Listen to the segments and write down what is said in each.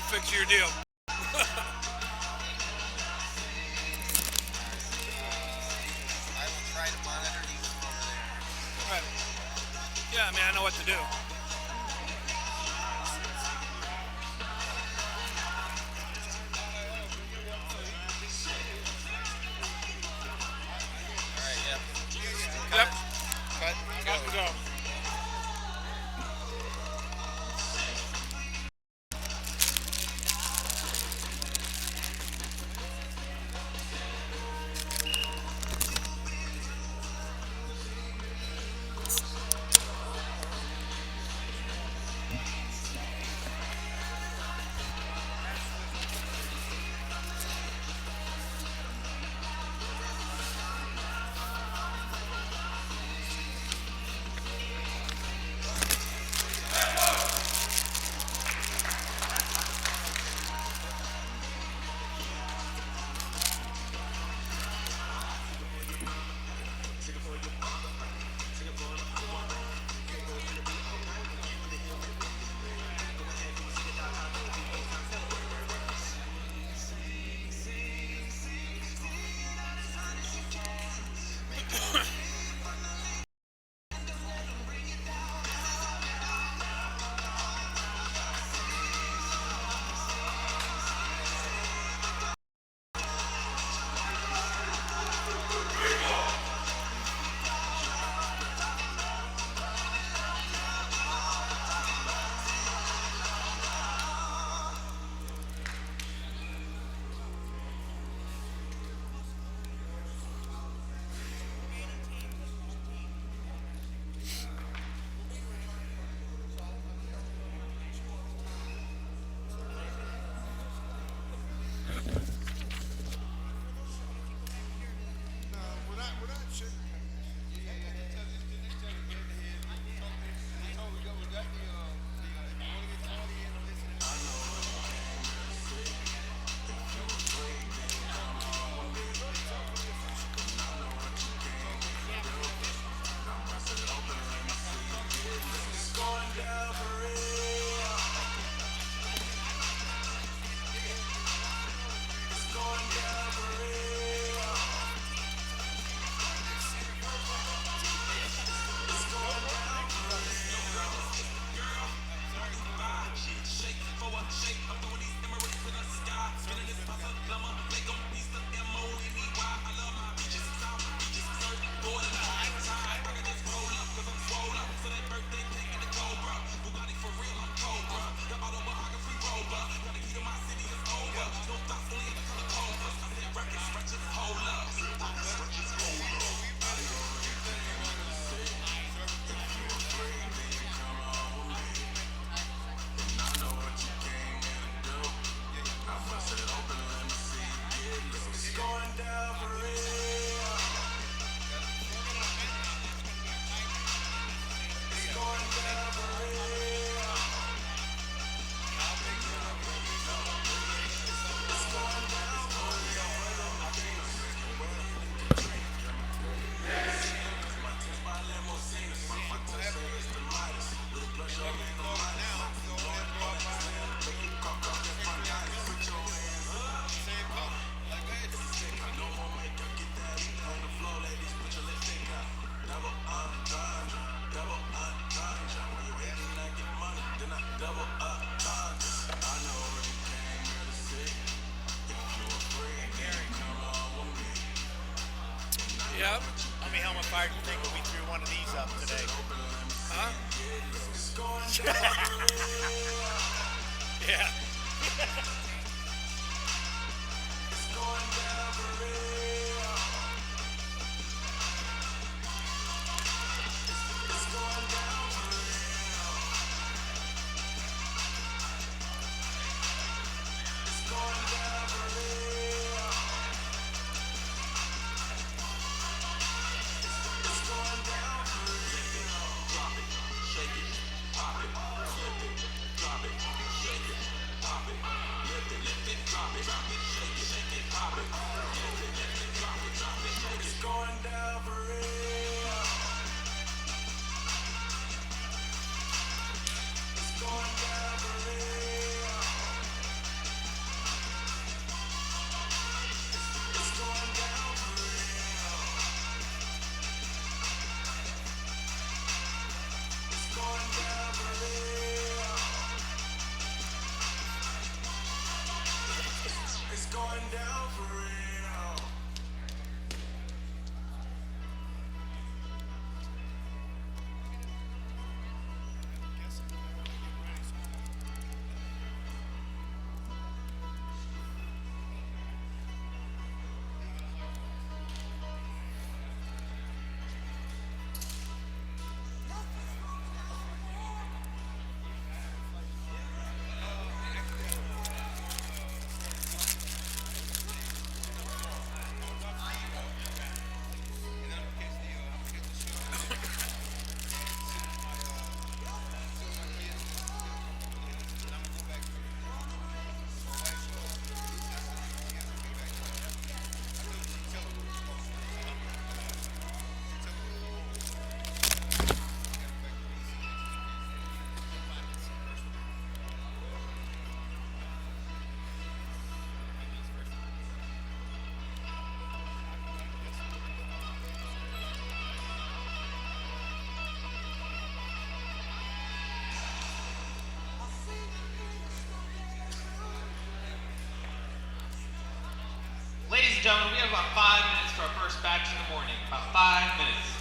fix your deal. I will try to monitor you from over there. Right. Yeah, I mean, I know what to do. All right, yeah. Yep. Cut. Cut and go. Yep. How many helmet fires do you think if we threw one of these up today? Huh? Yeah. Ladies and gentlemen, we have about 5 minutes for our first batch in the morning. About 5 minutes.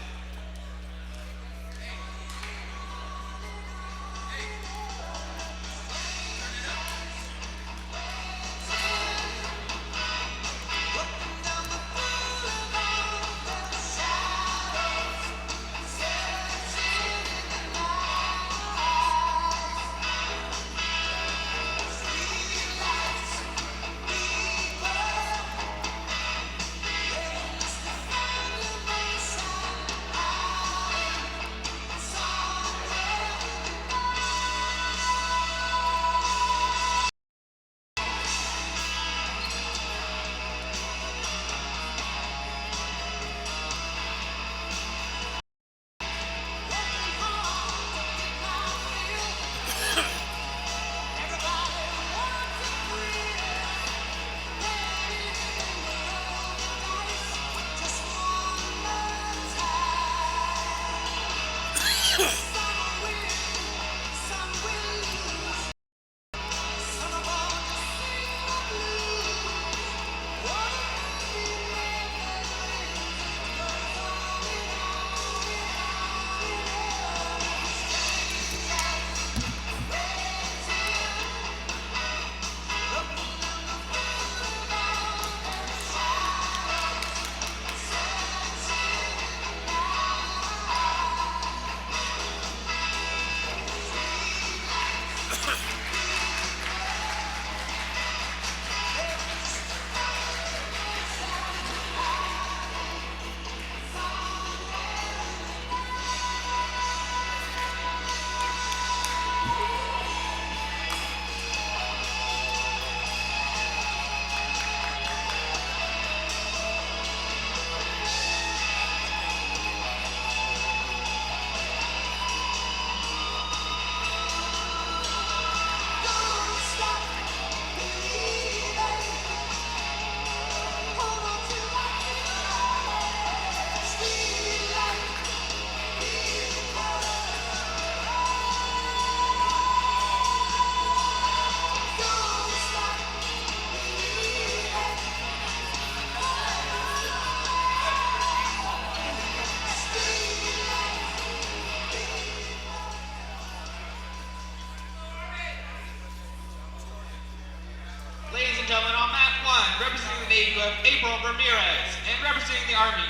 Representing the Navy, you have April Ramirez, and representing the Army,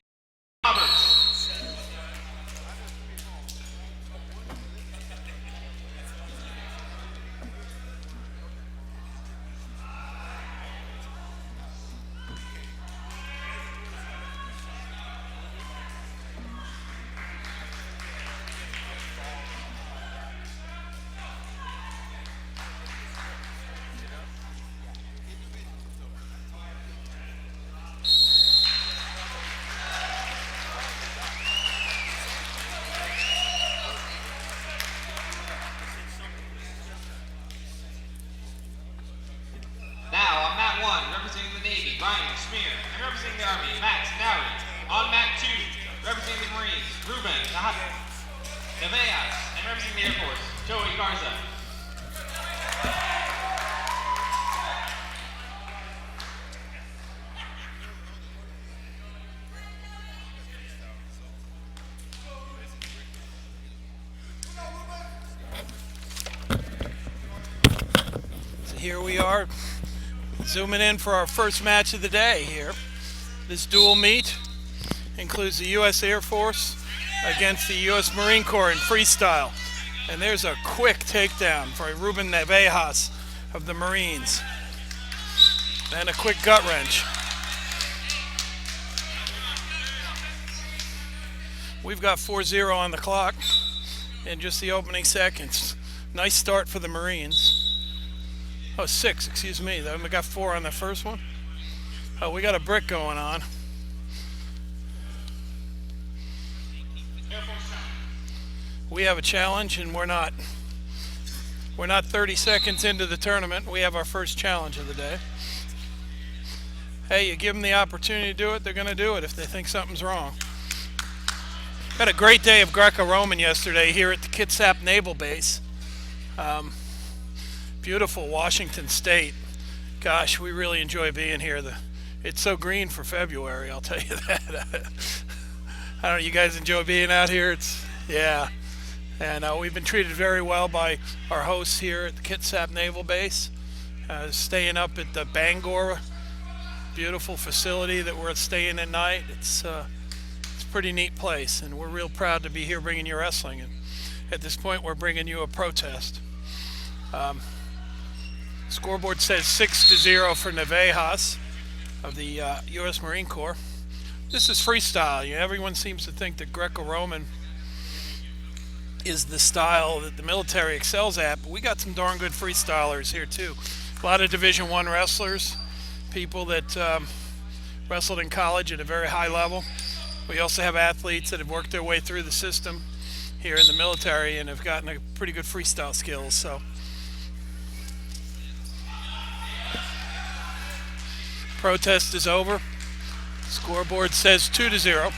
Roberts. Representing the Navy, Ryan Smear, and representing the Army, Max Nowry. On mat 2, representing the Marines, Ruben Neveas, and representing the Air Force, Joey Garza. here we are, zooming in for our first match of the day here. This dual meet includes the U.S. Air Force against the U.S. Marine Corps in freestyle. And there's a quick takedown for Ruben Nevejas of the Marines. And a quick gut wrench. We've got 4-0 on the clock in just the opening seconds. Nice start for the Marines. Oh, 6, excuse me. We got 4 on the first one. Oh, we got a brick going on. We have a challenge, and we're not 30 seconds into the tournament. We have our first challenge of the day. Hey, you give them the opportunity to do it, they're going to do it if they think something's wrong. Had a great day of Greco-Roman yesterday here at the Kitsap Naval Base. Beautiful Washington State. Gosh, we really enjoy being here. It's so green for February, I'll tell you that. I don't know, you guys enjoy being out here? Yeah. And we've been treated very well by our hosts here at the Kitsap Naval Base. Staying up at the Bangor, beautiful facility that we're staying at night. It's a pretty neat place, and we're real proud to be here bringing you wrestling. And at this point, we're bringing you a protest. Scoreboard says 6-0 for Nevejas of the U.S. Marine Corps. This is freestyle. Everyone seems to think that Greco-Roman is the style that the military excels at, but we got some darn good freestylers here too. A lot of Division I wrestlers, people that wrestled in college at a very high level. We also have athletes that have worked their way through the system here in the military and have gotten a pretty good freestyle skills. So protest is over. Scoreboard says 2-0.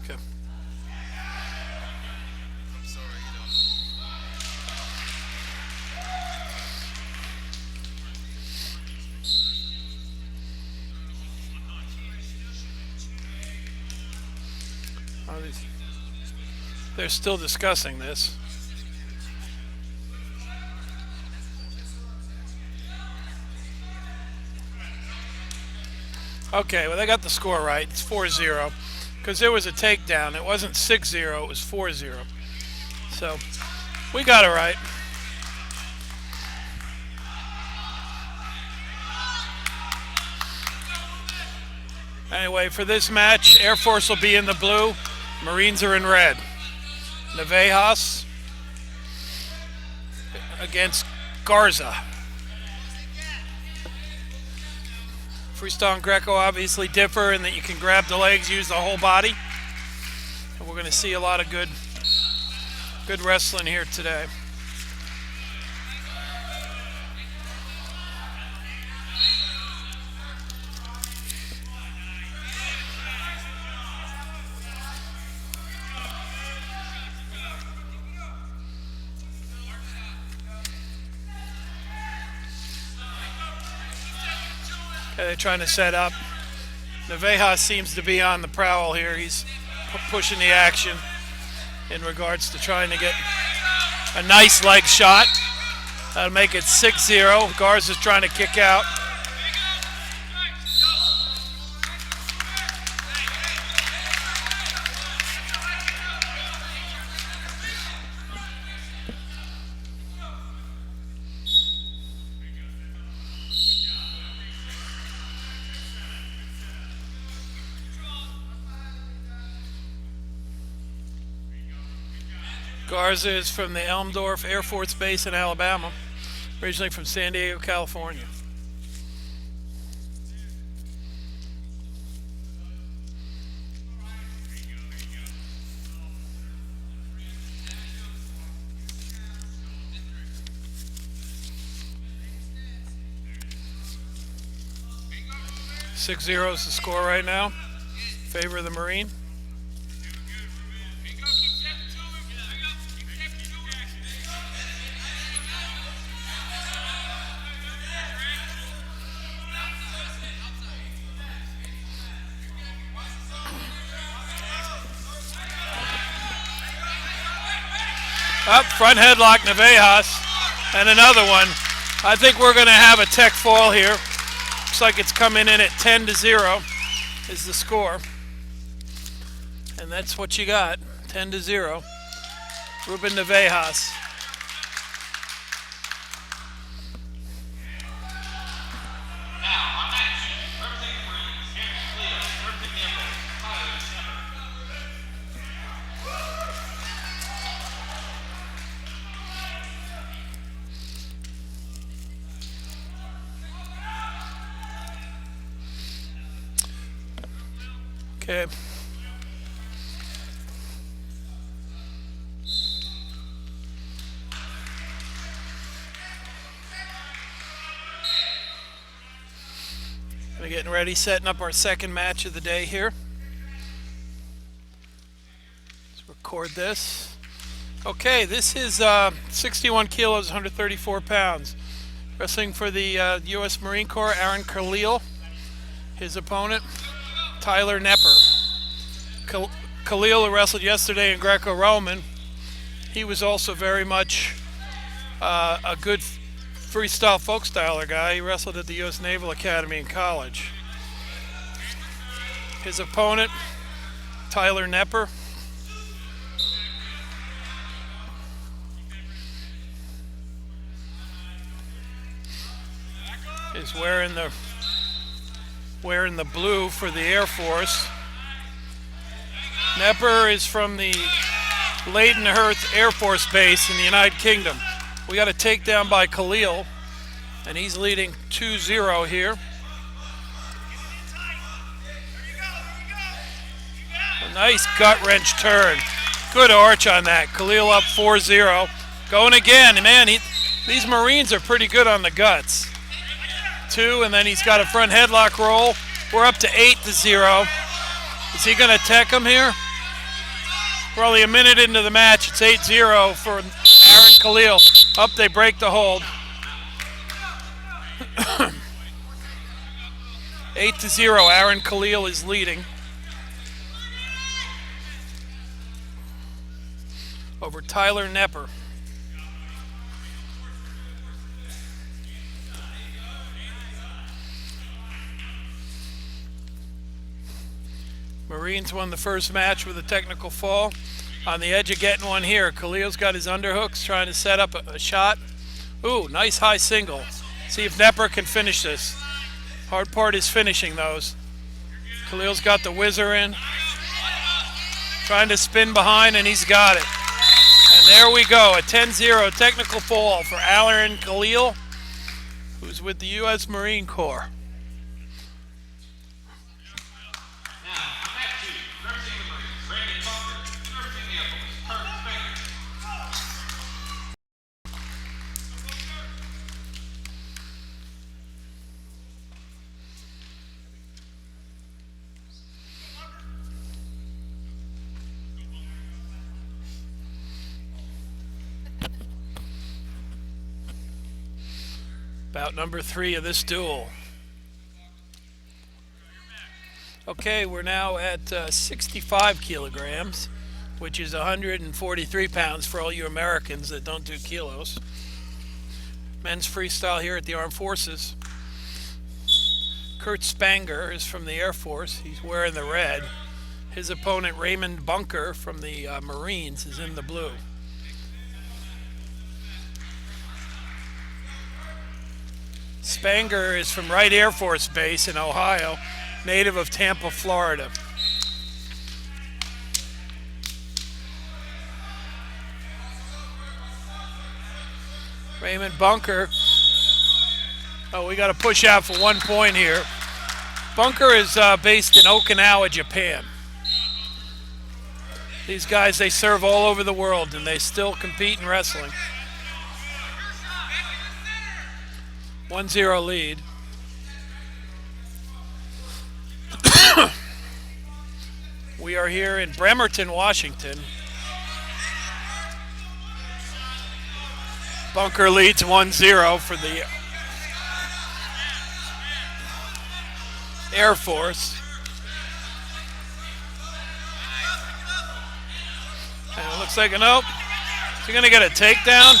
Okay. I'm sorry, They're still discussing this. Okay, well, they got the score right. It's 4-0 because there was a takedown. It wasn't 6-0, it was 4-0. So we got it right. Anyway, for this match, Air Force will be in the blue, Marines are in red. Nevejas against Garza. Freestyle and Greco obviously differ in that you can grab the legs, use the whole body. And we're going to see a lot of good wrestling here today. Okay, they're trying to set up. Nevejas seems to be on the prowl here. He's pushing the action in regards to trying to get a nice leg shot. That'll make it 6-0. Garza's trying to kick out. Garza is from the Elmdorf Air Force Base in Alabama, originally from San Diego, California. .6-0 is the score right now. Favor of the Marine. Up front headlock, Nevejas. And another one. I think we're going to have a tech fall here. Looks like it's coming in at 10-0 is the score. And that's what you got, 10-0. Ruben Nevejas. Okay. We're getting ready, setting up our second match of the day here. Let's record this. Okay, this is 61 kilos, 134 pounds. Wrestling for the U.S. Marine Corps, Aaron Khalil. His opponent, Tyler Nepper. Khalil, who wrestled yesterday in Greco-Roman, he was also very much a good freestyle folk styler guy. He wrestled at the U.S. Naval Academy in college. His opponent, Tyler Nepper. Is wearing the blue for the Air Force. Nepper is from the Leidenhurst Air Force Base in the United Kingdom. We got a takedown by Khalil, and he's leading 2-0 here. A nice gut wrench turn. Good arch on that. Khalil up 4-0. Going again. Man, these Marines are pretty good on the guts. 2, and then he's got a front headlock roll. We're up to 8-0. Is he going to tech him here? We're only a minute into the match. It's 8-0 for Aaron Khalil. Up, they break the hold. 8-0. Aaron Khalil is leading over Tyler Nepper. Marines won the first match with a technical fall. On the edge of getting one here. Khalil's got his underhooks trying to set up a shot. Ooh, nice high single. See if Nepper can finish this. Hard part is finishing those. Khalil's got the whizzer in. Trying to spin behind, and he's got it. And there we go, a 10-0 technical fall for Aaron Khalil, who's with the U.S. Marine Corps. Bout number 3 of this duel. Okay, we're now at 65 kilograms, which is 143 pounds for all you Americans that don't do kilos. Men's freestyle here at the Armed Forces. Kurt Spanger is from the Air Force. He's wearing the red. His opponent, Raymond Bunker from the Marines, is in the blue. Spanger is from Wright Air Force Base in Ohio, native of Tampa, Florida. Raymond Bunker. Oh, we got to push out for 1 point here. Bunker is based in Okinawa, Japan. These guys, they serve all over the world, and they still compete in wrestling. 1-0 lead. We are here in Bremerton, Washington. Bunker leads 1-0 for the Air Force. And it looks like a nope. Is he going to get a takedown?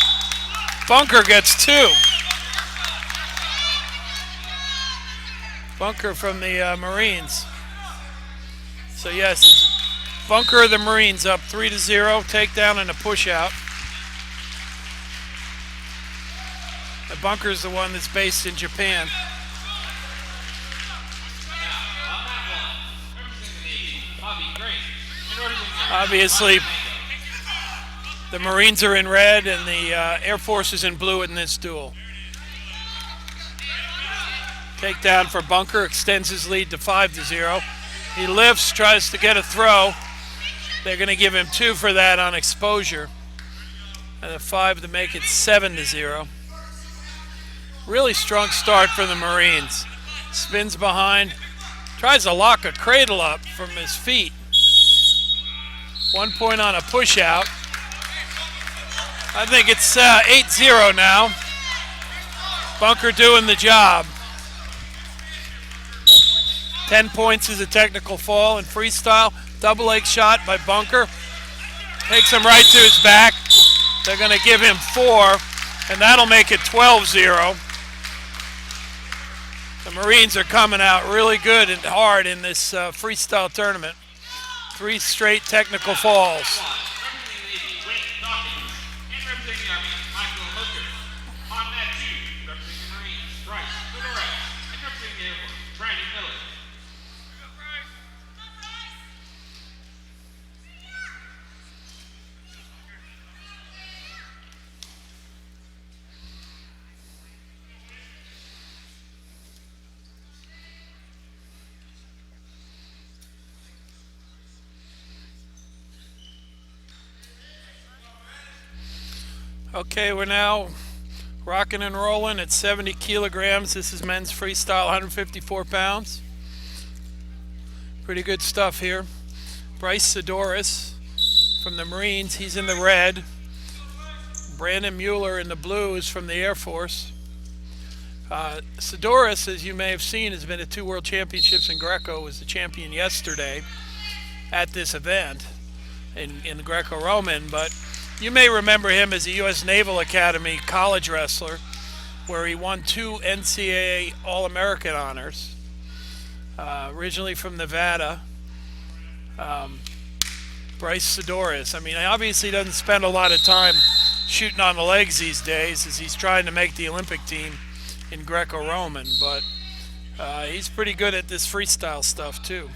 Bunker gets 2. Bunker from the Marines. So yes, Bunker of the Marines up 3-0. Takedown and a push out. The Bunker's the one that's based in Japan. Obviously, the Marines are in red and the Air Force is in blue in this duel. Takedown for Bunker, extends his lead to 5-0. He lifts, tries to get a throw. They're going to give him 2 for that on exposure. And a 5 to make it 7-0. Really strong start for the Marines. Spins behind, tries to lock a cradle up from his feet. 1 point on a push out. I think it's 8-0 now. Bunker doing the job. 10 points is a technical fall in freestyle. Double leg shot by Bunker. Takes him right to his back. They're going to give him 4, and that'll make it 12-0. The Marines are coming out really good and hard in this freestyle tournament. 3 straight technical falls. Okay, we're now rocking and rolling at 70 kilograms. This is men's freestyle, 154 pounds. Pretty good stuff here. Bryce Sedoris from the Marines, he's in the red. Brandon Mueller in the blue is from the Air Force. Sedoris, as you may have seen, has been at 2 World Championships in Greco, was the champion yesterday at this event in the Greco-Roman, but you may remember him as a U.S. Naval Academy college wrestler, where he won 2 NCAA All-American honors. Originally from Nevada. Bryce Sedoris. I mean, he obviously doesn't spend a lot of time shooting on the legs these days, as he's trying to make the Olympic team in Greco-Roman, but he's pretty good at this freestyle stuff too.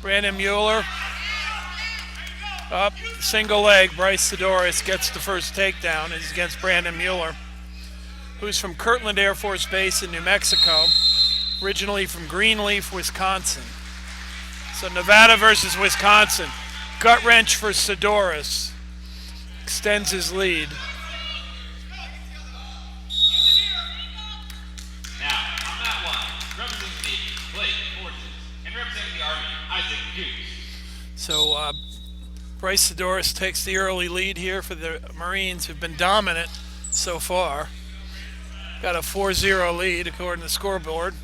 Brandon Mueller. Up, single leg, Bryce Sedoris gets the first takedown. It's against Brandon Mueller, who's from Kirtland Air Force Base in New Mexico, originally from Greenleaf, Wisconsin. So Nevada versus Wisconsin. Gut wrench for Sedoris. Extends his lead. Now, on that one, representing the Navy, Blake Forges, and representing the Army, Isaac Goose. So Bryce Sedoris takes the early lead here for the Marines, who've been dominant so far. Got a 4-0 lead according to the scoreboard.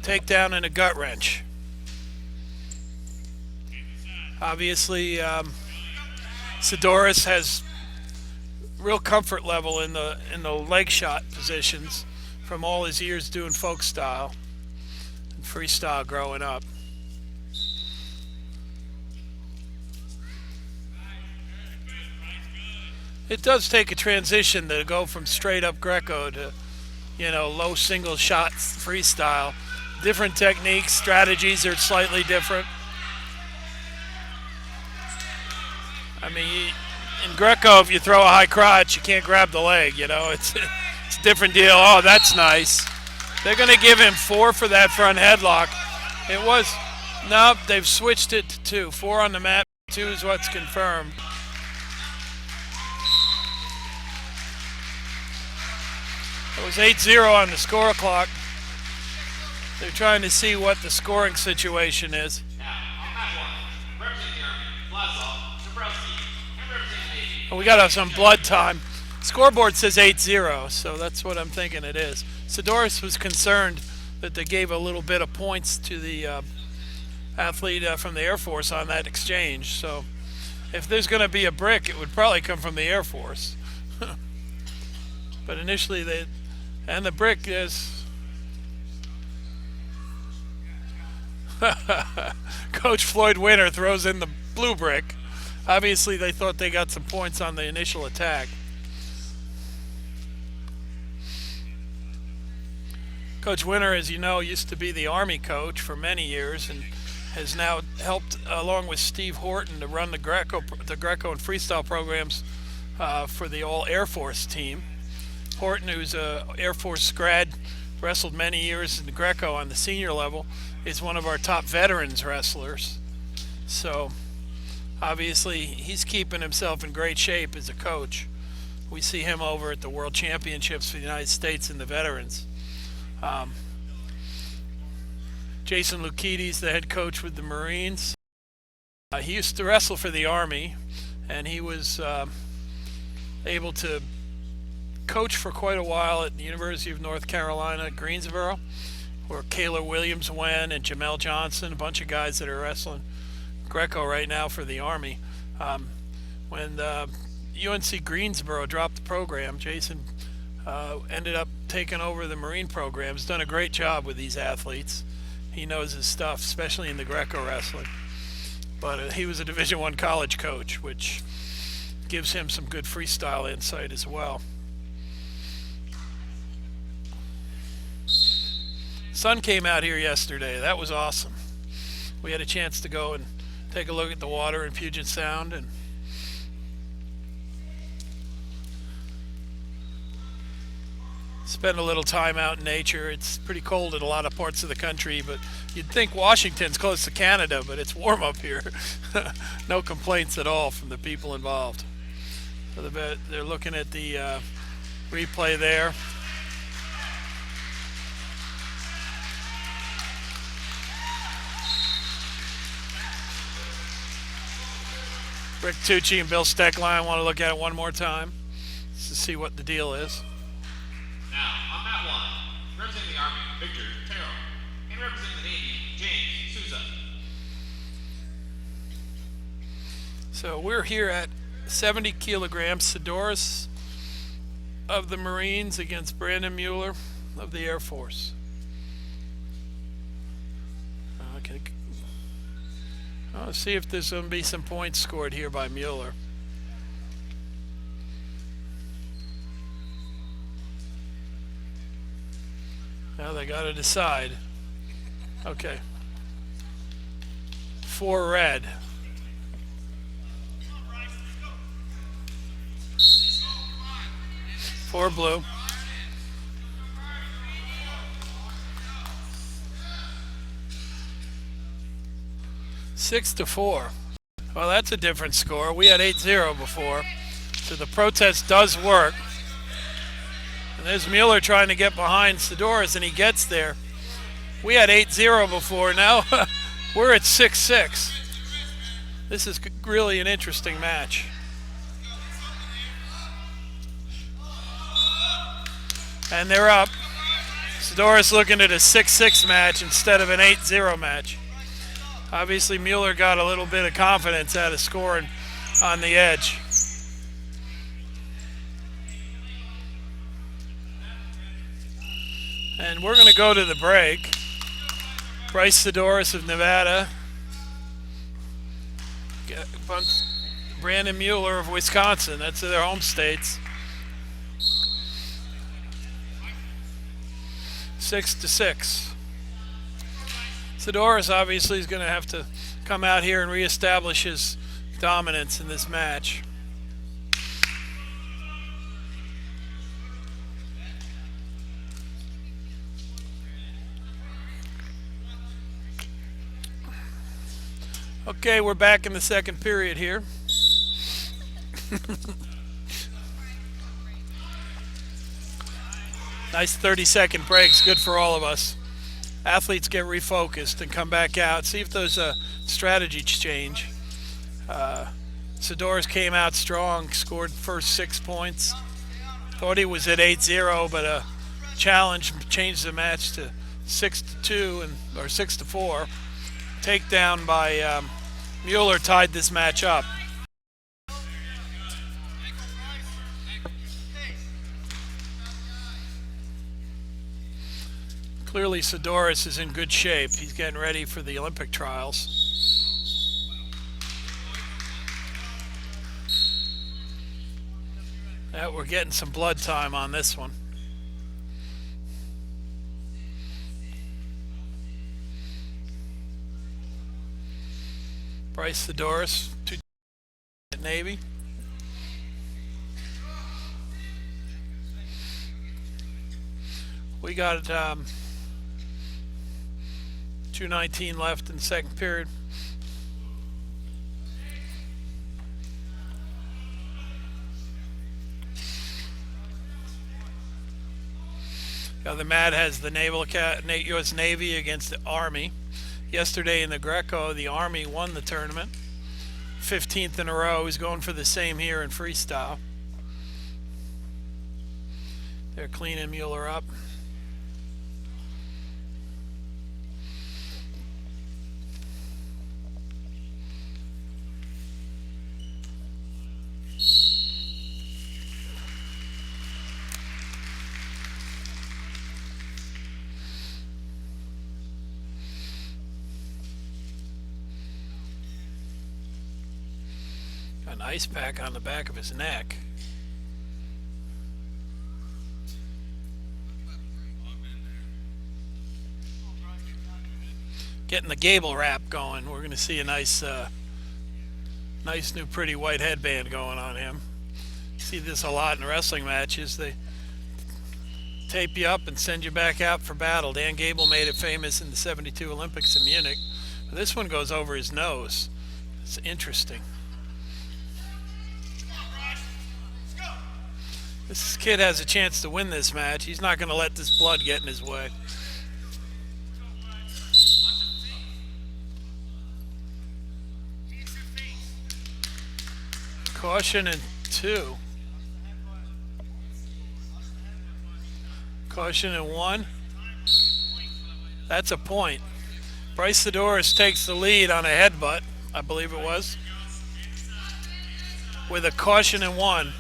Takedown and a gut wrench. Obviously, Sedoris has real comfort level in the leg shot positions from all his years doing folk style and freestyle growing up. It does take a transition to go from straight up Greco to, low single shot freestyle. Different techniques, strategies are slightly different. I mean, in Greco, if you throw a high crotch, you can't grab the leg, it's a different deal. Oh, that's nice. They're going to give him 4 for that front headlock. Nope, they've switched it to 2. 4 on the mat, 2 is what's confirmed. It was 8-0 on the score clock. They're trying to see what the scoring situation is. Now, on that one, representing the Army, Vlasov, Dabrowski, and representing the Navy. And we got some blood time. Scoreboard says 8-0, so that's what I'm thinking it is. Sedoris was concerned that they gave a little bit of points to the athlete from the Air Force on that exchange. So If there's going to be a brick, it would probably come from the Air Force. But initially and the brick is Coach Floyd Winter throws in the blue brick. Obviously they thought they got some points on the initial attack. Coach Winter, as you know, used to be the Army coach for many years and has now helped, along with Steve Horton, to run the Greco and Freestyle programs for the all Air Force team. Horton, who's a Air Force grad, wrestled many years in the Greco on the senior level, is one of our top veterans wrestlers. So obviously he's keeping himself in great shape as a coach. We see him over at the World Championships for the United States and the veterans. Jason Lukides, the head coach with the Marines. He used to wrestle for the Army, and he was able to coach for quite a while at the University of North Carolina, Greensboro, where Kayla Williams went, and Jamel Johnson, a bunch of guys that are wrestling Greco right now for the Army. When UNC Greensboro dropped the program, Jason ended up taking over the Marine program. He's done a great job with these athletes. He knows his stuff, especially in the Greco wrestling. But he was a Division I college coach, which gives him some good freestyle insight as well. Sun came out here yesterday. That was awesome. We had a chance to go and take a look at the water in Puget Sound and spend a little time out in nature. It's pretty cold in a lot of parts of the country, but you'd think Washington's close to Canada, but it's warm up here. No complaints at all from the people involved. So they're looking at the replay there. Rick Tucci and Bill Steckline want to look at it one more time just to see what the deal is. Now, on mat 1, representing the Army, Victor Terrell, and representing the Navy, James Souza. So we're here at 70 kilograms, Sedoris of the Marines against Brandon Mueller of the Air Force. Okay. Let's see if there's going to be some points scored here by Mueller. Now they got to decide. Okay. 4 red. Four blue. Six to 4. Well, that's a different score. We had 8-0 before. So the protest does work. And there's Mueller trying to get behind Sedoris, and he gets there. We had 8-0 before. Now we're at 6-6. This is really an interesting match. And they're up. Sedoris looking at a 6-6 match instead of an 8-0 match. Obviously, Mueller got a little bit of confidence out of scoring on the edge. And we're going to go to the break. Bryce Sedoris of Nevada. Brandon Mueller of Wisconsin. That's their home states. 6-6. Sedoris obviously is going to have to come out here and reestablish his dominance in this match. Okay, we're back in the second period here. Nice 30-second breaks, good for all of us. Athletes get refocused and come back out. See if there's a strategy change. Sedoris came out strong, scored first 6 points. Thought he was at 8-0, but a challenge changed the match to 6-2 or 6-4. Takedown by Mueller tied this match up. Clearly Sedoris is in good shape. He's getting ready for the Olympic trials. We're getting some blood time on this one. Bryce Sedoris, at Navy. We got 2:19 left in the second period. The other mat has the U.S. Navy against the Army. Yesterday in the Greco, the Army won the tournament. 15th in a row. He's going for the same here in freestyle. They're cleaning Mueller up. An ice pack on the back of his neck. Getting the Gable wrap going. We're going to see a nice new pretty white headband going on him. See this a lot in wrestling matches. They tape you up and send you back out for battle. Dan Gable made it famous in the '72 Olympics in Munich. But this one goes over his nose. It's interesting. This kid has a chance to win this match. He's not going to let this blood get in his way. Caution and 2. Caution and 1. That's a point. Bryce Sedoris takes the lead on a headbutt, I believe it was, with a caution and 1.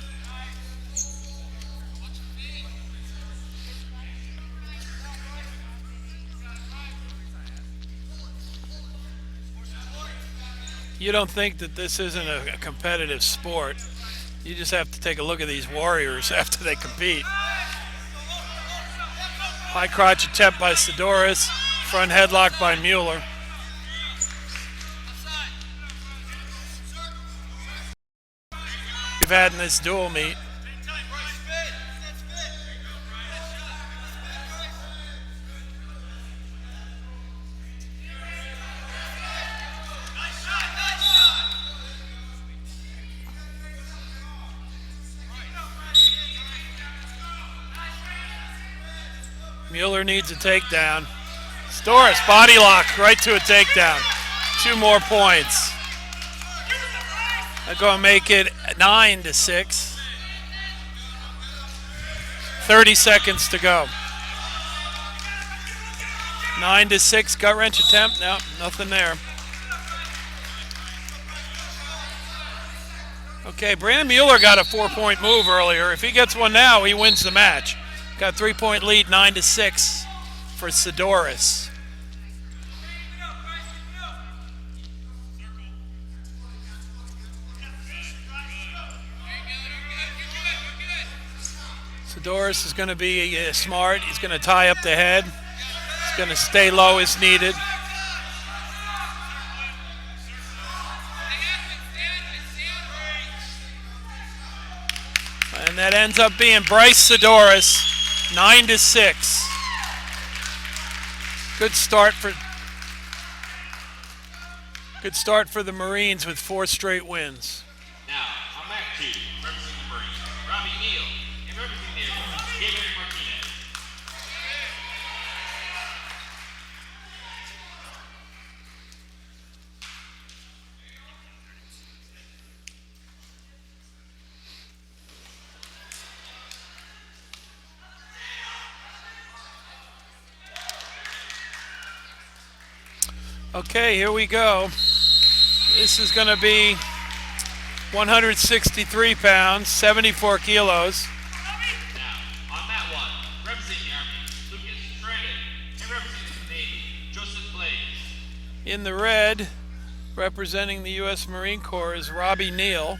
You don't think that this isn't a competitive sport. You just have to take a look at these warriors after they compete. High crotch attempt by Sedoris. Front headlock by Mueller. We've had in this dual meet. Mueller needs a takedown. Sedoris body lock right to a takedown. 2 more points. They're going to make it 9-6. 30 seconds to go. 9-6 gut wrench attempt. No, nothing there. Okay, Brandon Mueller got a 4-point move earlier. If he gets one now, he wins the match. Got a 3-point lead, 9-6 for Sedoris. Sedoris is going to be smart. He's going to tie up the head. He's going to stay low as needed. And that ends up being Bryce Sedoris. 9-6. Good start for the Marines with 4 straight wins. Now, on mat 2, representing the Marines, Neer, and representing Neer, Gable Martinez. Okay, here we go. This is going to be 163 pounds, 74 kilos. Now, on mat 1, representing the Army, Lucas Shredded, and In the red, representing the U.S. Marine Corps, is Robbie Neal.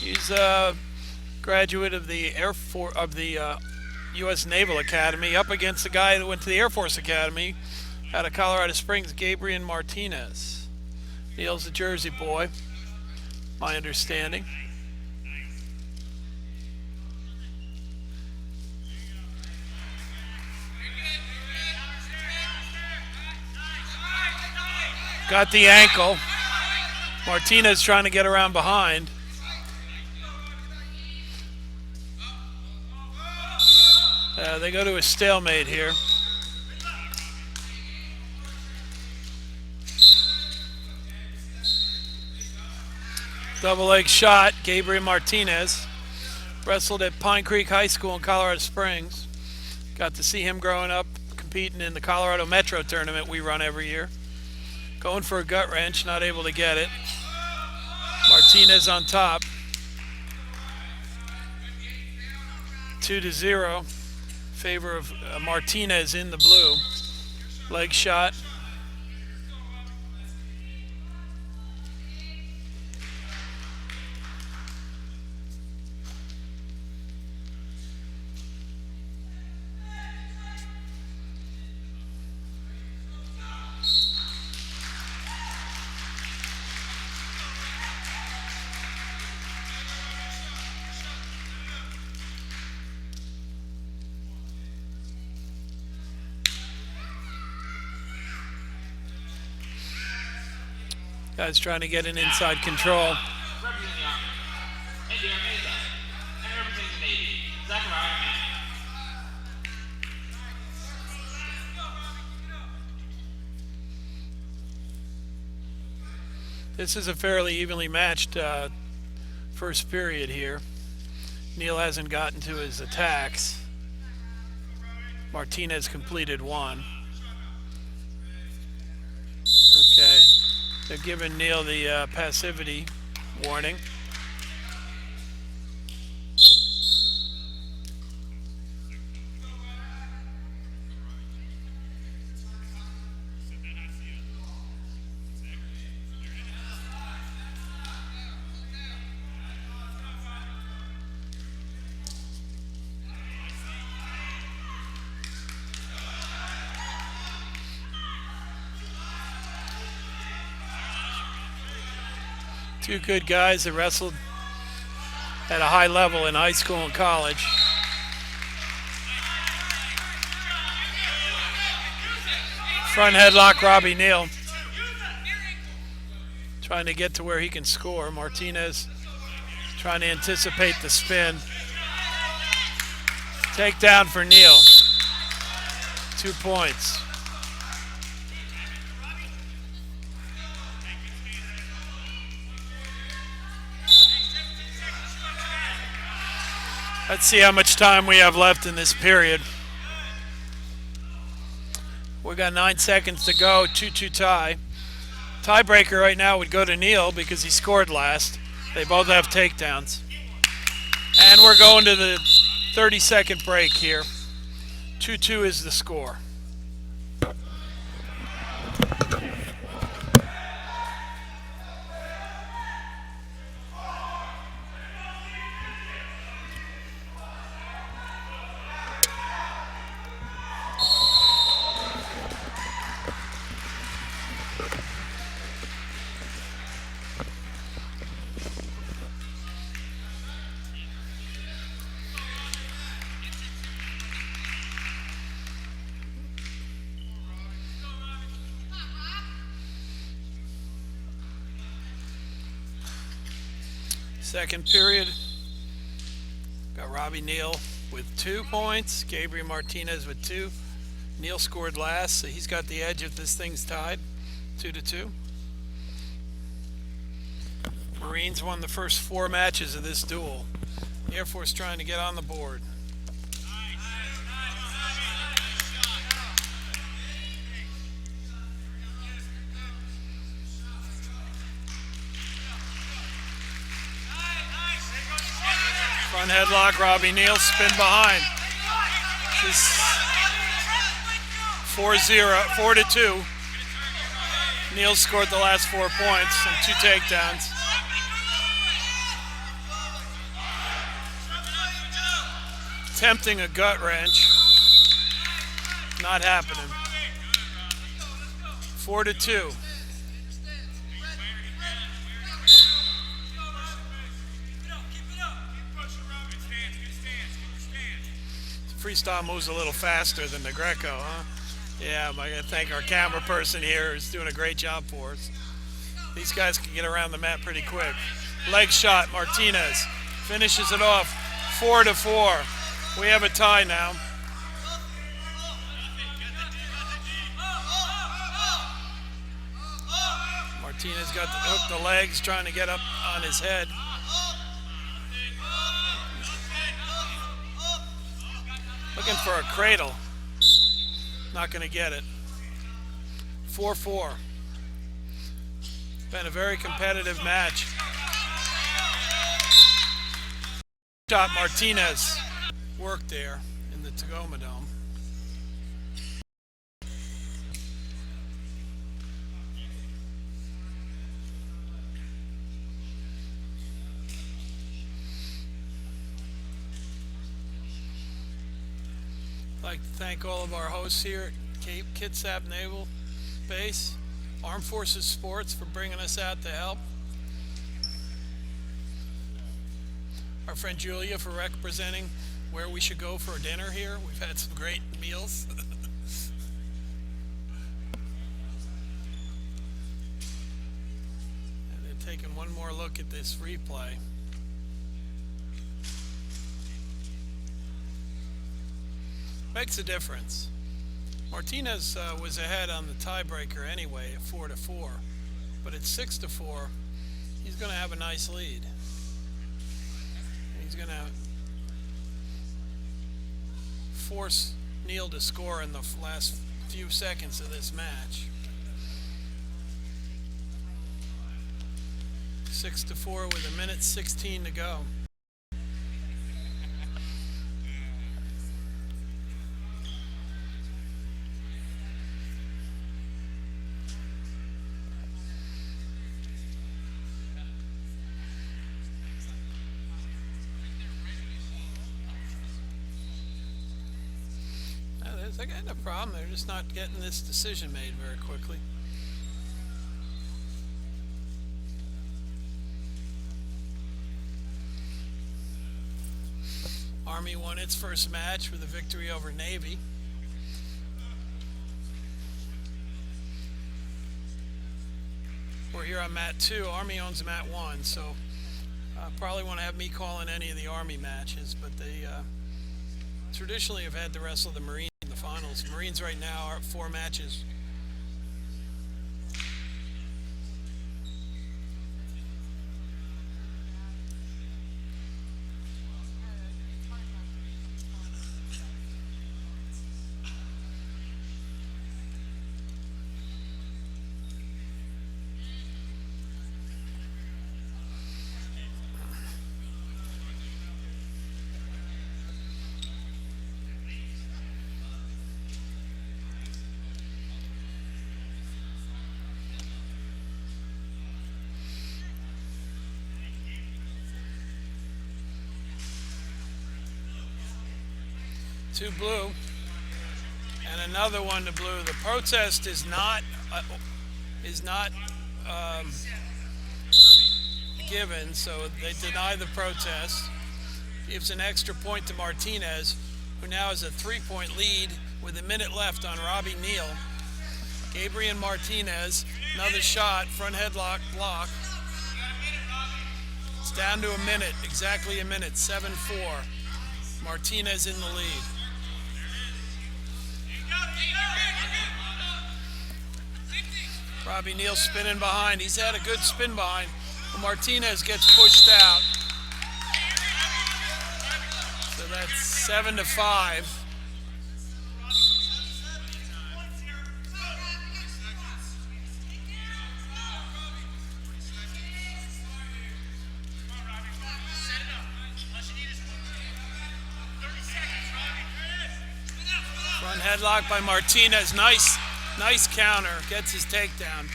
He's a graduate of the U.S. Naval Academy, up against the guy that went to the Air Force Academy out of Colorado Springs, Gable Martinez. Neal's a Jersey boy, my understanding. Got the ankle. Martinez trying to get around behind. They go to a stalemate here. Double leg shot, Gabriel Martinez. Wrestled at Pine Creek High School in Colorado Springs. Got to see him growing up, competing in the Colorado Metro tournament we run every year. Going for a gut wrench, not able to get it. Martinez on top. 2-0. Favor of Martinez in the blue. Leg shot. Guys trying to get an inside control. Representing the Army, NB Kitsap. And representing the Navy, Zachariah. This is a fairly evenly matched first period here. Neal hasn't gotten to his attacks. Martinez completed one. Okay. They're giving Neal the passivity warning. Two good guys that wrestled at a high level in high school and college. Front headlock, Robbie Neal. Trying to get to where he can score. Martinez trying to anticipate the spin. Takedown for Neal. 2 points. Let's see how much time we have left in this period. We got 9 seconds to go, 2-2 tie. Tiebreaker right now would go to Neal because he scored last. They both have takedowns. And we're going to the 30-second break here. 2-2 is the score. Second period, got Robbie Neal with 2 points, Gabriel Martinez with 2. Neal scored last, so he's got the edge if this thing's tied, 2-2. Marines won the first 4 matches of this duel. The Air Force trying to get on the board. Front headlock, Robbie Neal, spin behind. This 4-0, 4-2. Neil scored the last 4 points and 2 takedowns. Attempting a gut wrench. Not happening. 4-2. Freestyle moves a little faster than the Greco, huh? Yeah, I gotta thank our camera person here who's doing a great job for us. These guys can get around the mat pretty quick. Leg shot, Martinez finishes it off. 4-4. We have a tie now. Martinez got the legs, trying to get up on his head. Looking for a cradle. Not going to get it. 4-4. Been a very competitive match. Shot Martinez. Work there in the Tacoma Dome. I'd like to thank all of our hosts here at NB Kitsap Naval Base, Armed Forces Sports for bringing us out to help. Our friend Julia for representing where we should go for dinner here. We've had some great meals. And then taking one more look at this replay. Makes a difference. Martinez was ahead on the tiebreaker anyway at 4-4, but at 6-4, he's going to have a nice lead. He's going to force Neil to score in the last few seconds of this match. 6-4 with 1:16 to go. They got no problem. They're just not getting this decision made very quickly. Army won its first match with a victory over Navy. We're here on mat 2. Army owns mat 1, so probably won't have me calling any of the Army matches, but they traditionally have had to wrestle the Marines in the finals. Marines right now are at 4 matches. Two blue and another one to blue. The protest is not given, so they deny the protest. Gives an extra point to Martinez, who now has a 3-point lead with a minute left on Robbie Neal. Gabriel Martinez, another shot, front headlock block. It's down to a minute, exactly a minute, 7-4. Martinez in the lead. Robbie Neal spinning behind. He's had a good spin behind, but Martinez gets pushed out. So that's 7-5. Front headlock by Martinez. Nice counter. Gets his takedown.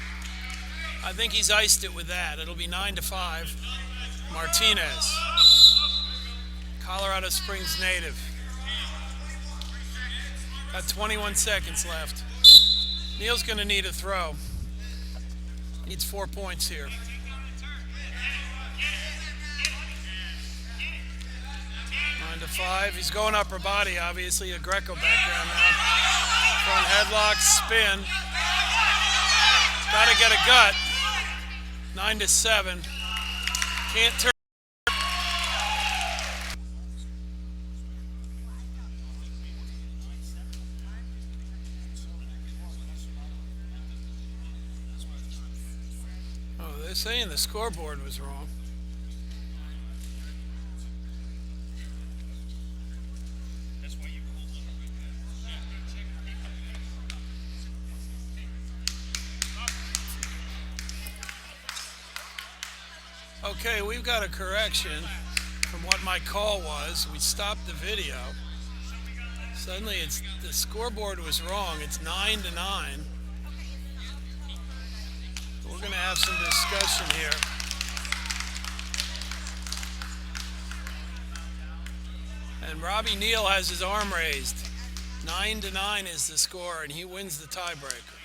I think he's iced it with that. It'll be 9-5. Martinez, Colorado Springs native. Got 21 seconds left. Neil's going to need a throw. Needs 4 points here. 9-5. He's going upper body, obviously, a Greco background now. Front headlock, spin. Got to get a gut. 9-7. Can't turn. Oh, they're saying the scoreboard was wrong. Okay, we've got a correction from what my call was. We stopped the video. Suddenly the scoreboard was wrong. It's 9-9. We're going to have some discussion here. And Robbie Neal has his arm raised. 9-9 is the score, and he wins the tiebreaker.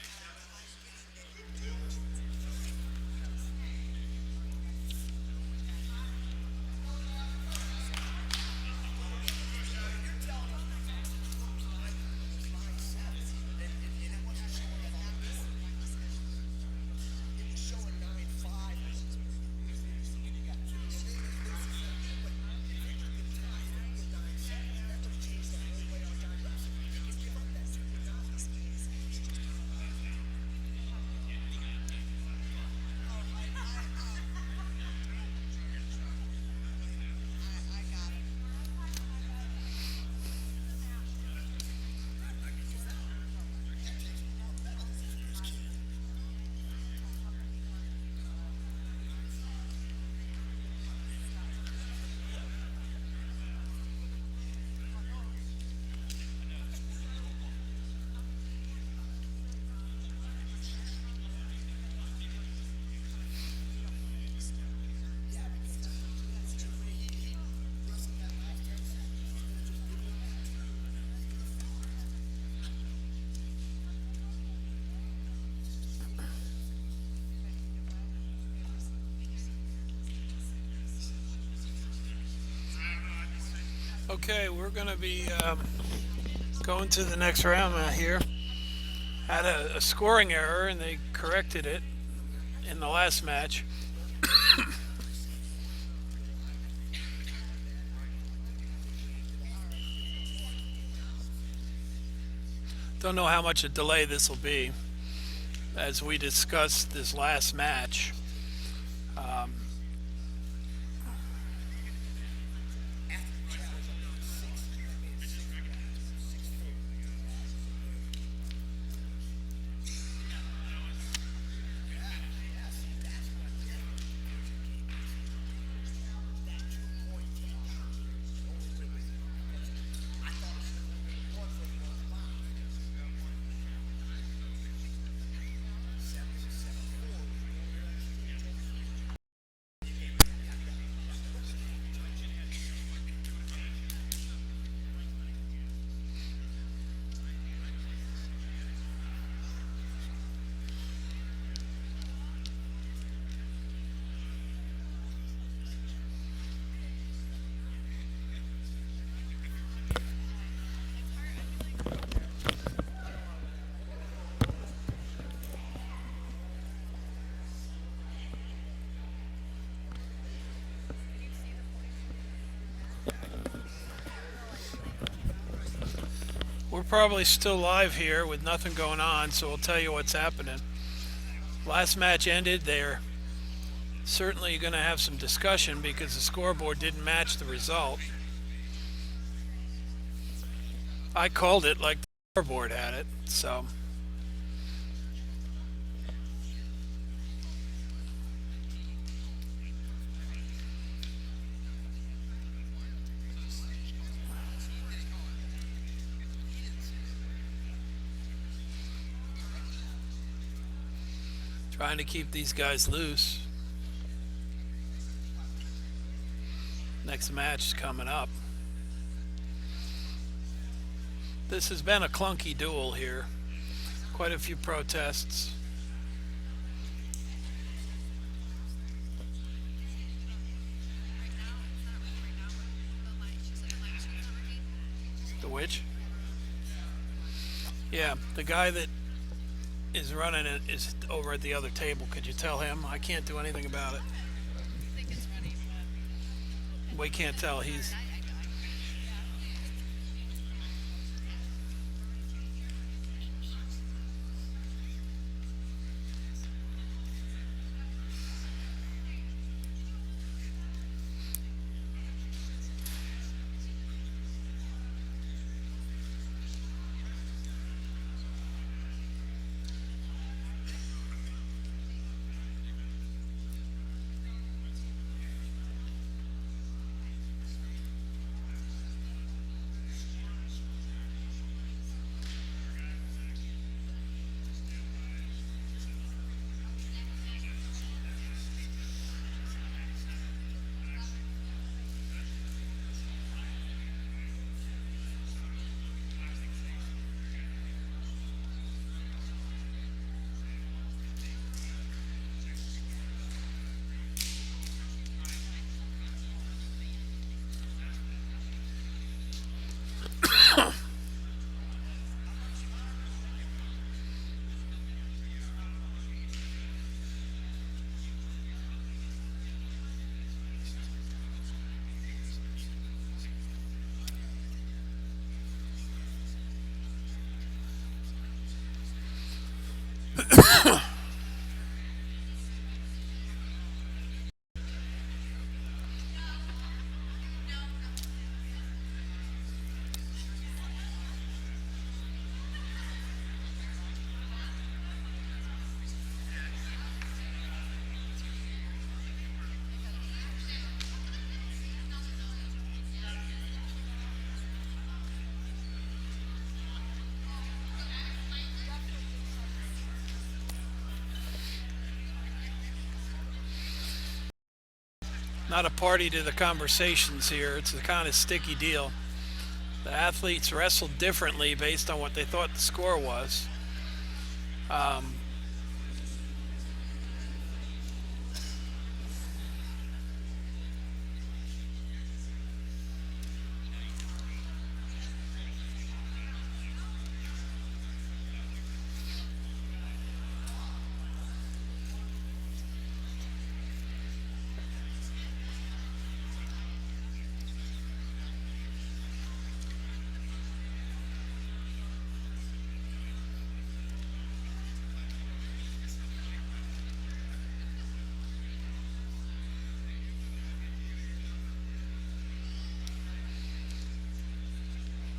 Okay, we're going to be going to the next round here. Had a scoring error, and they corrected it in the last match. Don't know how much a delay this will be, as we discussed this last match. We're probably still live here with nothing going on, so we'll tell you what's happening. Last match ended. They're certainly going to have some discussion because the scoreboard didn't match the result. I called it like the scoreboard had it, so. Trying to keep these guys loose. Next match is coming up. This has been a clunky duel here. Quite a few protests. The which? Yeah, the guy that is running it is over at the other table. Could you tell him? I can't do anything about it. We can't tell. He's... Not a party to the conversations here. It's a kind of sticky deal. The athletes wrestled differently based on what they thought the score was.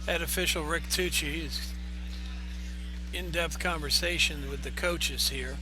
Head official Rick Tucci is in-depth conversation with the coaches here.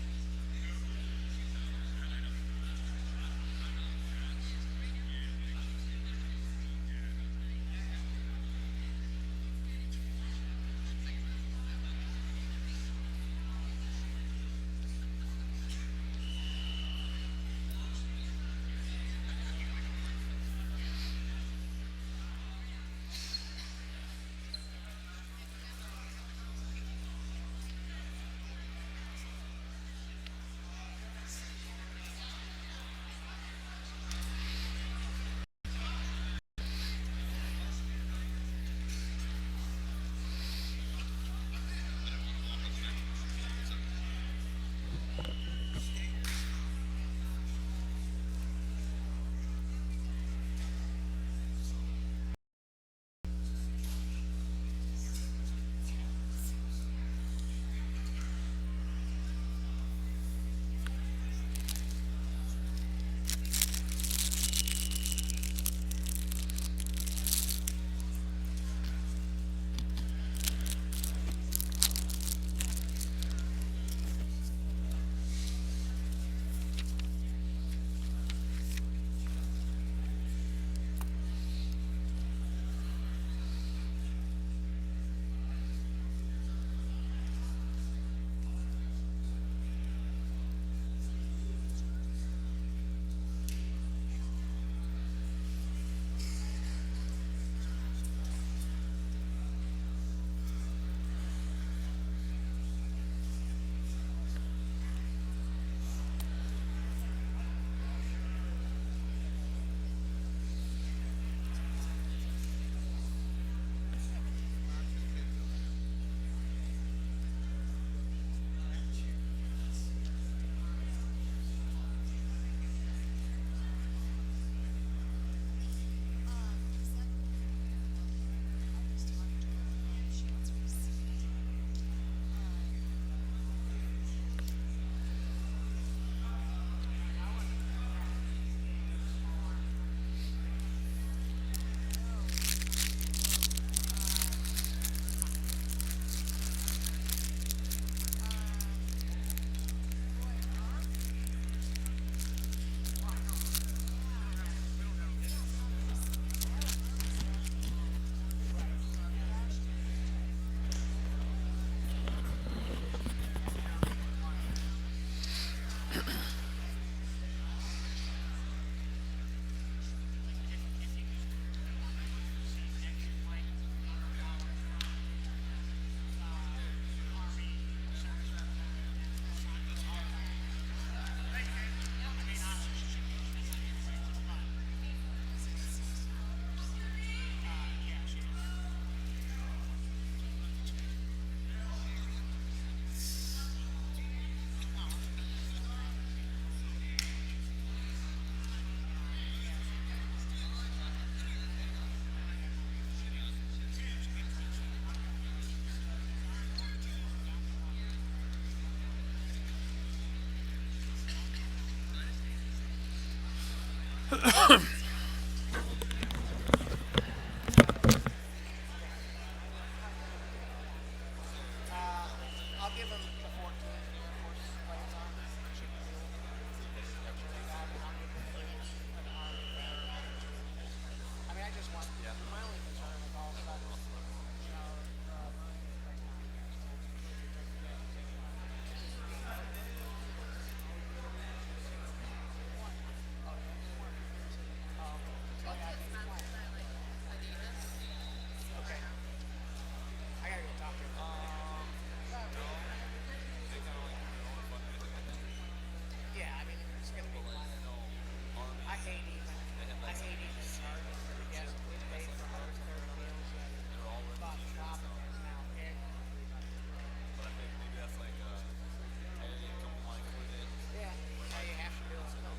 I'll give him the 14 Air Force playing time. Should be cool. I'll give him an Army background. I mean, I just want. My only concern with all stuff is, Marines right now. Okay. I gotta go talk to him. Yeah, I mean, it's gonna be fun. I hate even starting to get paid for those third meals and about shopping is now everybody. Yeah, all you have to do is come.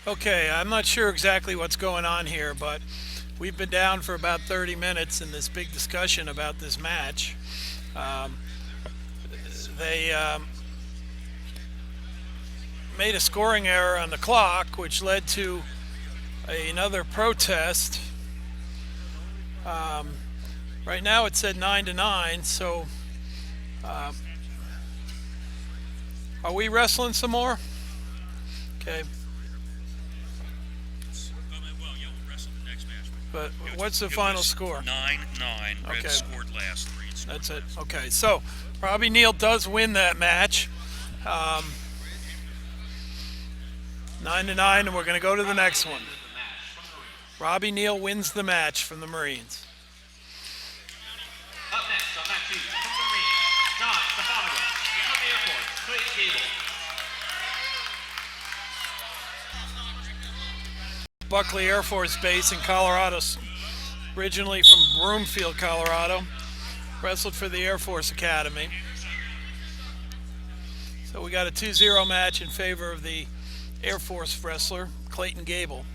Okay, I'm not sure exactly what's going on here, but we've been down for about 30 minutes in this big discussion about this match. They made a scoring error on the clock, which led to another protest. Right now it said 9-9, so are we wrestling some more? Okay. Well, yeah, we'll wrestle the next match. But what's the final score? 9-9. Red Okay. scored last, green scored That's it. last. Okay, so Robbie Neal does win that match. 9-9, and we're going to go to the next one. Robbie Neal wins the match from the Marines. Up next on match 2, from the Marines, Stefano. From the Air Force, Gable. Buckley Air Force Base in Colorado, originally from Broomfield, Colorado. Wrestled for the Air Force Academy. So we got a 2-0 match in favor of the Air Force wrestler, Clayton Gable.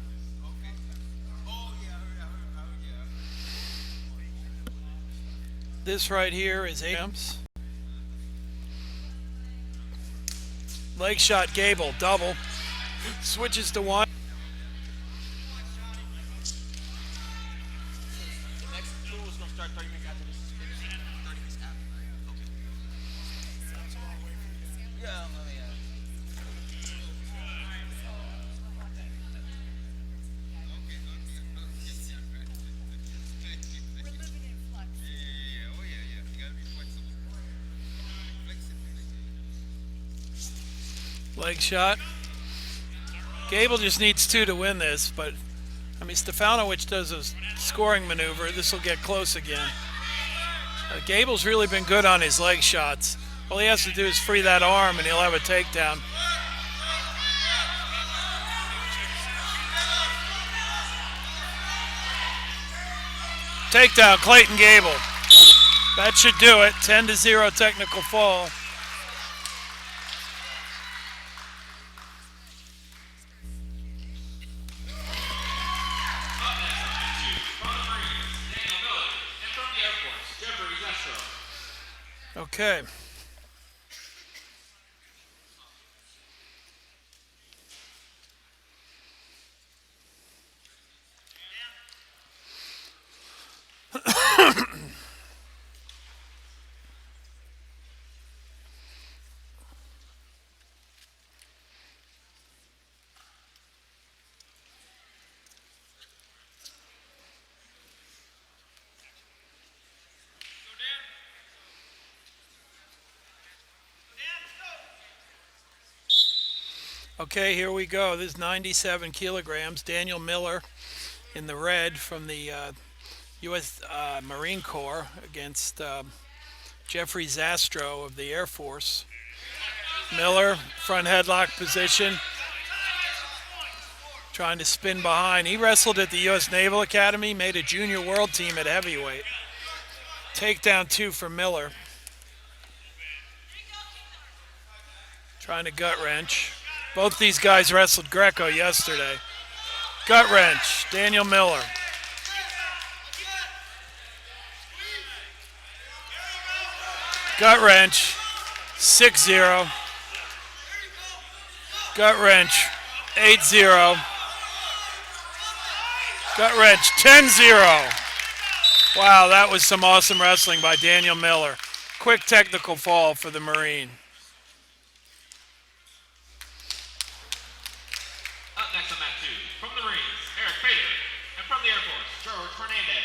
This right here is Amps. Leg shot Gable, double. Switches to one. Next tool is gonna start 30 minutes after this. 30 minutes after. Okay. Yeah, let me. Leg shot. Gable just needs 2 to win this, but I mean Stefano, which does a scoring maneuver, this will get close again. Gable's really been good on his leg shots. All he has to do is free that arm and he'll have a takedown. Takedown, Clayton Gable. That should do it. 10-0 technical fall. Okay. Okay, here we go. This is 97 kilograms. Daniel Mueller in the red from the U.S. Marine Corps against Jeffrey Zastro of the Air Force. Miller, front headlock position, trying to spin behind. He wrestled at the U.S. Naval Academy, made a junior world team at heavyweight. Takedown 2 for Miller. Trying to gut wrench. Both these guys wrestled Greco yesterday. Gut wrench, Daniel Miller. Gut wrench, 6-0. Gut wrench, 8-0. Gut wrench, 10-0. Wow, that was some awesome wrestling by Daniel Miller. Quick technical fall for the Marine. Up next on mat 2, from the Marines, Eric Fader, and from the Air Force, George Hernandez.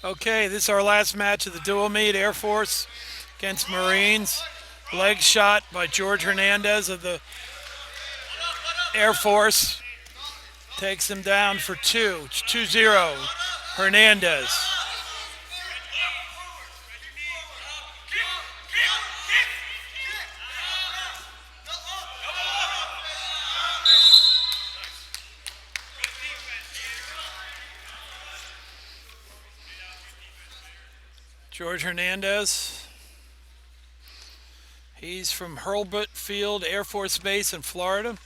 Okay, this is our last match of the dual meet. Air Force against Marines. Leg shot by George Hernandez of the Air Force. Takes him down for 2. It's 2-0. Hernandez. George Hernandez. He's from Hurlbut Field Air Force Base in Florida,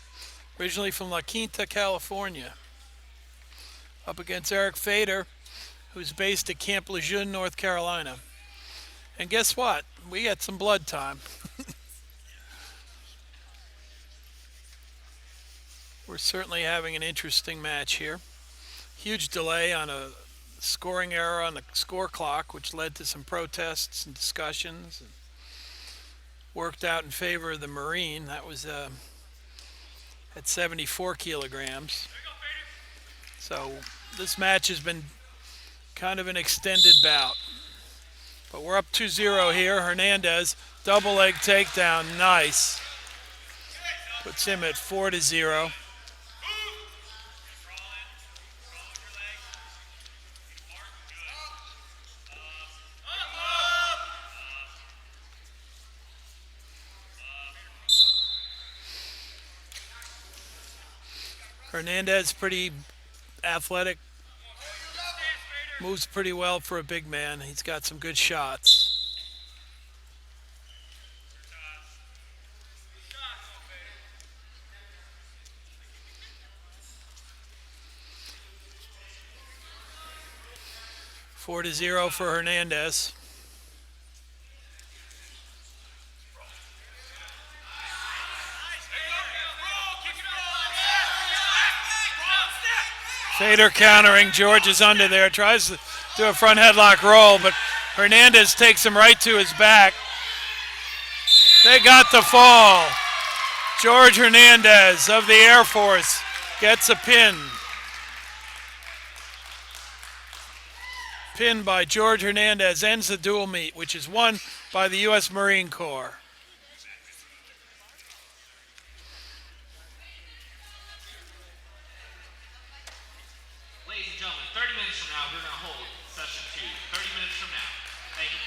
originally from La Quinta, California. Up against Eric Fader, who's based at Camp Lejeune, North Carolina. And guess what? We got some blood time. We're certainly having an interesting match here. Huge delay on a scoring error on the score clock, which led to some protests and discussions, and worked out in favor of the Marine. That was at 74 kilograms. So this match has been kind of an extended bout. But we're up 2-0 here. Hernandez, double leg takedown, nice. Puts him at 4-0. Hernandez, pretty athletic, moves pretty well for a big man. He's got some good shots. Four to 0 for Hernandez. Fader countering. George is under there. Tries to do a front headlock roll, but Hernandez takes him right to his back. They got the fall. George Hernandez of the Air Force gets a pin. Pin by George Hernandez ends the dual meet, which is won by the U.S. Marine Corps. Ladies and gentlemen, 30 minutes from now, we're going to hold session 2. 30 minutes from now. Thank you.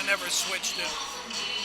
never switched it.